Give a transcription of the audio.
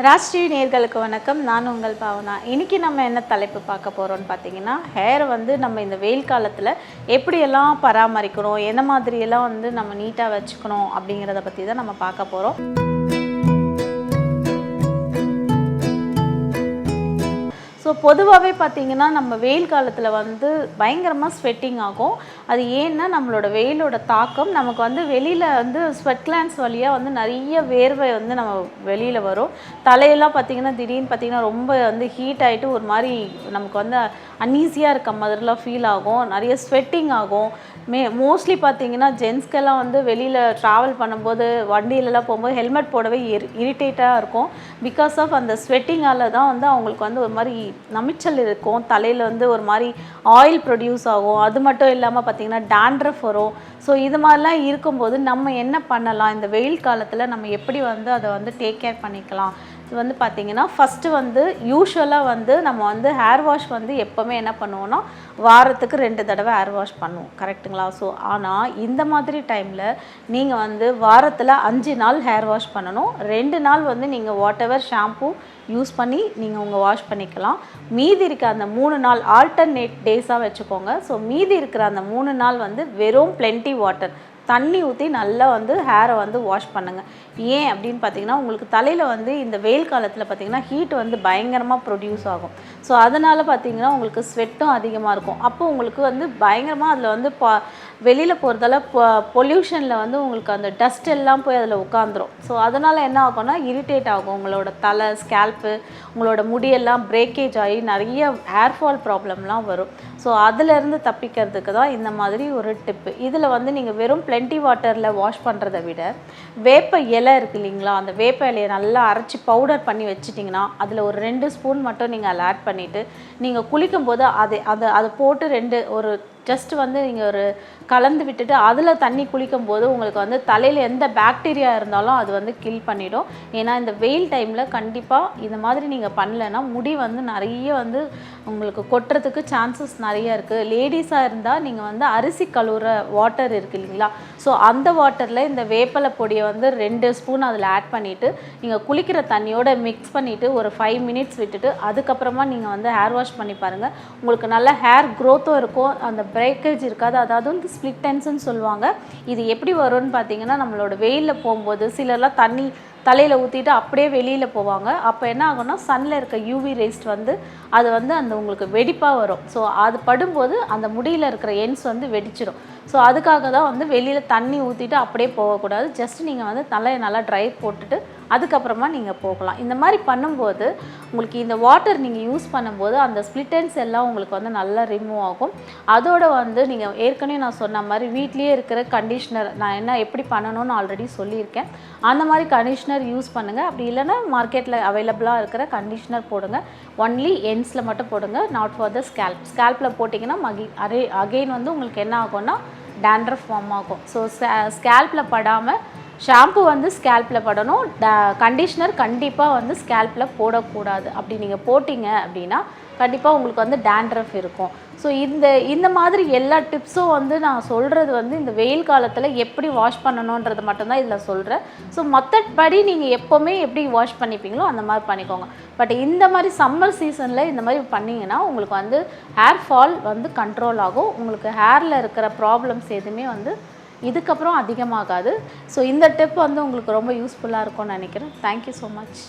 ராஜ்டிவி நேயர்களுக்கு வணக்கம். நான் உங்கள் பாவனா. இன்றைக்கி நம்ம என்ன தலைப்பு பார்க்க போகிறோம்னு பார்த்தீங்கன்னா, ஹேரை வந்து நம்ம இந்த வெயில் காலத்தில் எப்படியெல்லாம் பராமரிக்கணும், என்ன மாதிரியெல்லாம் வந்து நம்ம நீட்டாக வச்சுக்கணும் அப்படிங்கிறத பற்றி தான் நம்ம பார்க்க போகிறோம். ஸோ பொதுவாகவே பார்த்திங்கன்னா நம்ம வெயில் காலத்தில் வந்து பயங்கரமாக ஸ்வெட்டிங் ஆகும். அது ஏன்னா நம்மளோட வெயிலோட தாக்கம் நமக்கு வந்து வெளியில் வந்து ஸ்வெட் கிளான்ஸ் வழியாக வந்து நிறைய வேர்வை வந்து நம்ம வெளியில் வரும். தலையெல்லாம் பார்த்திங்கன்னா திடீர்னு பார்த்திங்கன்னா ரொம்ப வந்து ஹீட் ஆகிட்டு ஒரு மாதிரி நமக்கு வந்து அன்ஈஸியாக இருக்க மாதிரிலாம் ஃபீல் ஆகும். நிறைய ஸ்வெட்டிங் ஆகும். மோஸ்ட்லி பார்த்திங்கன்னா ஜென்ஸ்க்கெல்லாம் வந்து வெளியில் ட்ராவல் பண்ணும்போது வண்டியிலலாம் போகும்போது ஹெல்மெட் போடவே இரிட்டேட்டாக இருக்கும். பிகாஸ் ஆஃப் அந்த ஸ்வெட்டிங்கால் தான் வந்து அவங்களுக்கு வந்து ஒரு மாதிரி நமிச்சல் இருக்கும். தலையில் வந்து ஒரு மாதிரி ஆயில் ப்ரொடியூஸ் ஆகும். அது மட்டும் இல்லாமல் பார்த்திங்கன்னா டேண்ட்ரஃப் வரும். ஸோ இது மாதிரிலாம் இருக்கும்போது நம்ம என்ன பண்ணலாம், இந்த வெயில் காலத்தில் நம்ம எப்படி வந்து அதை வந்து டேக் கேர் பண்ணிக்கலாம். இது வந்து பார்த்திங்கன்னா ஃபஸ்ட்டு வந்து யூஸ்வலாக வந்து நம்ம வந்து ஹேர் வாஷ் வந்து எப்போவுமே என்ன பண்ணுவோன்னா வாரத்துக்கு 2 தடவை ஹேர் வாஷ் பண்ணுவோம், கரெக்டுங்களா? ஸோ ஆனால் இந்த மாதிரி டைமில் நீங்கள் வந்து வாரத்தில் 5 நாள் ஹேர் வாஷ் பண்ணணும். 2 நாள் வந்து நீங்கள் வாட் எவர் ஷாம்பூ யூஸ் பண்ணி நீங்கள் உங்கள் வாஷ் பண்ணிக்கலாம். மீதி இருக்க அந்த 3 நாள் ஆல்டர்னேட் டேஸாக வச்சுக்கோங்க. ஸோ மீதி இருக்கிற அந்த 3 நாள் வந்து வெறும் பிளென்டி வாட்டர் தண்ணி ஊற்றி நல்லா வந்து ஹேரை வந்து வாஷ் பண்ணுங்கள். ஏன் அப்படின்னு பார்த்தீங்கன்னா உங்களுக்கு தலையில் வந்து இந்த வெயில் காலத்தில் பார்த்திங்கன்னா ஹீட் வந்து பயங்கரமாக ப்ரொடியூஸ் ஆகும். ஸோ அதனால் பார்த்திங்கன்னா உங்களுக்கு ஸ்வெட்டும் அதிகமாக இருக்கும். அப்போ உங்களுக்கு வந்து பயங்கரமாக அதில் வந்து வெளியில் போகிறதால பொல்யூஷனில் வந்து உங்களுக்கு அந்த டஸ்ட் எல்லாம் போய் அதில் உட்காந்துரும். ஸோ அதனால் என்ன ஆகும்னா இரிட்டேட் ஆகும். உங்களோட தலை, ஸ்கேல்ப்பு, உங்களோட முடியெல்லாம் பிரேக்கேஜ் ஆகி நிறைய ஹேர்ஃபால் ப்ராப்ளம்லாம் வரும். ஸோ அதிலேருந்து தப்பிக்கிறதுக்கு தான் இந்த மாதிரி ஒரு டிப்பு. இதில் வந்து நீங்கள் வெறும் பிளென்டி வாட்டரில் வாஷ் பண்ணுறதை விட வேப்ப இலை இருக்குது இல்லைங்களா, அந்த வேப்ப இலையை நல்லா அரைச்சி பவுடர் பண்ணி வச்சிட்டிங்கன்னா அதில் ஒரு 2 ஸ்பூன் மட்டும் நீங்கள் அதில் ஆட் பண்ணிவிட்டு நீங்கள் குளிக்கும்போது அதை போட்டு ஒரு ஜஸ்ட் வந்து நீங்கள் ஒரு கலந்து விட்டுட்டு அதில் தண்ணி குளிக்கும்போது உங்களுக்கு வந்து தலையில் எந்த பாக்டீரியா இருந்தாலும் அது வந்து கில் பண்ணிடும். ஏன்னா இந்த வெயில் டைமில் கண்டிப்பாக இந்த மாதிரி நீங்கள் பண்ணலைன்னா முடி வந்து நிறைய வந்து உங்களுக்கு கொட்டுறதுக்கு சான்சஸ் நிறைய இருக்குது. லேடிஸாக இருந்தால் நீங்கள் வந்து அரிசி கழுவுற வாட்டர் இருக்குது இல்லைங்களா, ஸோ அந்த வாட்டரில் இந்த வேப்பலை பொடியை வந்து 2 ஸ்பூன் அதில் ஆட் பண்ணிவிட்டு நீங்கள் குளிக்கிற தண்ணியோட மிக்ஸ் பண்ணிவிட்டு ஒரு 5 மினிட்ஸ் விட்டுட்டு அதுக்கப்புறமா நீங்கள் வந்து ஹேர் வாஷ் பண்ணி பாருங்கள். உங்களுக்கு நல்ல ஹேர் க்ரோத்தும் இருக்கும், அந்த பிரேக்கேஜ் இருக்காது. அதாவது வந்து ஸ்ப்ளிட் எண்ட்ஸ்ன்னு சொல்லுவாங்க. இது எப்படி வரும்னு பார்த்தீங்கன்னா நம்மளோட வெயிலில் போகும்போது சிலர்லாம் தண்ணி தலையில் ஊற்றிட்டு அப்படியே வெளியில் போவாங்க. அப்போ என்ன ஆகும்னா சன்னில் இருக்க யூவி ரேஸ்ட் வந்து அது வந்து அந்த உங்களுக்கு வெடிப்பாக வரும். ஸோ அது படும்போது அந்த முடியில் இருக்கிற எண்ட்ஸ் வந்து வெடிச்சிடும். ஸோ அதுக்காக தான் வந்து வெளியில் தண்ணி ஊற்றிட்டு அப்படியே போகக்கூடாது. ஜஸ்ட் நீங்கள் வந்து தலையை நல்லா ட்ரை போட்டுட்டு அதுக்கப்புறமா நீங்கள் போகலாம். இந்த மாதிரி பண்ணும்போது உங்களுக்கு இந்த வாட்டர் நீங்கள் யூஸ் பண்ணும்போது அந்த ஸ்ப்ளிட்டன்ஸ் எல்லாம் உங்களுக்கு வந்து நல்லா ரிமூவ் ஆகும். அதோட வந்து நீங்கள் ஏற்கனவே நான் சொன்ன மாதிரி வீட்லேயே இருக்கிற கண்டிஷ்னர் நான் என்ன எப்படி பண்ணணும்னு ஆல்ரெடி சொல்லியிருக்கேன். அந்த மாதிரி கண்டிஷ்னர் யூஸ் பண்ணுங்கள். அப்படி இல்லைன்னா மார்க்கெட்டில் அவைலபிளாக இருக்கிற கண்டிஷ்னர் போடுங்க. ஒன்லி எண்ட்ஸில் மட்டும் போடுங்க, நாட் ஃபார் த ஸ்கேல்ப்பில் போட்டிங்கன்னா அகெயின் வந்து உங்களுக்கு என்ன ஆகும்னா டேண்ட்ரஃப் ஃபார்ம் ஆகும். ஸோ ஸ்கேல்ப்பில் படாமல் ஷாம்பு வந்து ஸ்கேல்ப்பில் படணும். கண்டிஷ்னர் கண்டிப்பாக வந்து ஸ்கேல்ப்பில் போடக்கூடாது. அப்படி நீங்கள் போட்டிங்க அப்படின்னா கண்டிப்பாக உங்களுக்கு வந்து டேண்ட்ரஃப் இருக்கும். ஸோ இந்த மாதிரி எல்லா டிப்ஸும் வந்து நான் சொல்கிறது வந்து இந்த வெயில் காலத்தில் எப்படி வாஷ் பண்ணணுன்றது மட்டும்தான் இதில் சொல்கிறேன். ஸோ மற்றபடி நீங்கள் எப்போவுமே எப்படி வாஷ் பண்ணிப்பீங்களோ அந்த மாதிரி பண்ணிக்கோங்க. பட் இந்த மாதிரி சம்மர் சீசனில் இந்த மாதிரி பண்ணிங்கன்னா உங்களுக்கு வந்து ஹேர் ஃபால் வந்து கண்ட்ரோல் ஆகும். உங்களுக்கு ஹேரில் இருக்கிற ப்ராப்ளம்ஸ் எதுவுமே வந்து இதுக்கப்புறம் அதிகமாகாது. ஸோ இந்த டிப் வந்து உங்களுக்கு ரொம்ப யூஸ்ஃபுல்லாக இருக்கும்னு நினைக்கிறேன். Thank you so much.